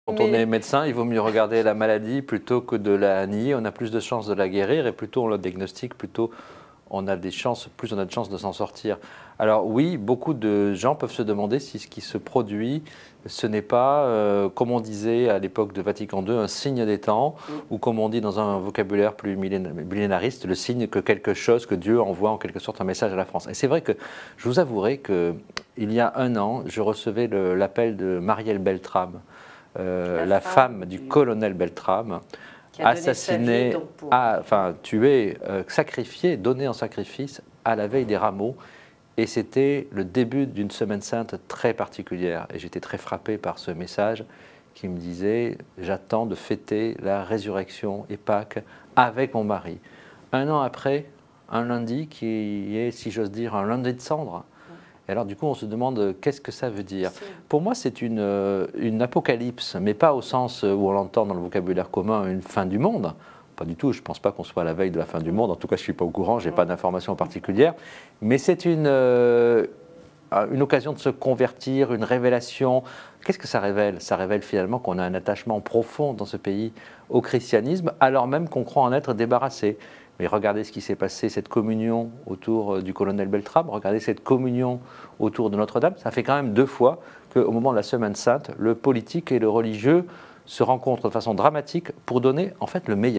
Quand on est médecin, il vaut mieux regarder la maladie plutôt que de la nier. On a plus de chances de la guérir et plutôt on la diagnostique, plutôt on a des chances, plus on a de chances de s'en sortir. Alors oui, beaucoup de gens peuvent se demander si ce qui se produit, ce n'est pas, comme on disait à l'époque de Vatican II, un signe des temps, ou comme on dit dans un vocabulaire plus millénariste, le signe que quelque chose, que Dieu envoie en quelque sorte un message à la France. Et c'est vrai que je vous avouerai qu'il y a un an, je recevais l'appel de Marielle Beltrame, la femme du colonel Beltrame, assassinée, enfin tuée, sacrifiée, donnée en sacrifice à la veille des rameaux. Et c'était le début d'une semaine sainte très particulière. Et j'étais très frappé par ce message qui me disait « J'attends de fêter la résurrection et Pâques avec mon mari ». Un an après, un lundi qui est, si j'ose dire, un lundi de cendres. Et alors du coup, on se demande qu'est-ce que ça veut dire. Pour moi, c'est une apocalypse, mais pas au sens où on l'entend dans le vocabulaire commun, une fin du monde. Pas du tout, je ne pense pas qu'on soit à la veille de la fin du monde. En tout cas, je ne suis pas au courant, je n'ai pas d'informations particulières. Mais c'est une occasion de se convertir, une révélation. Qu'est-ce que ça révèle? Ça révèle finalement qu'on a un attachement profond dans ce pays au christianisme, alors même qu'on croit en être débarrassé. Mais regardez ce qui s'est passé, cette communion autour du colonel Beltrame, regardez cette communion autour de Notre-Dame. Ça fait quand même 2 fois qu'au moment de la Semaine Sainte, le politique et le religieux se rencontrent de façon dramatique pour donner en fait le meilleur.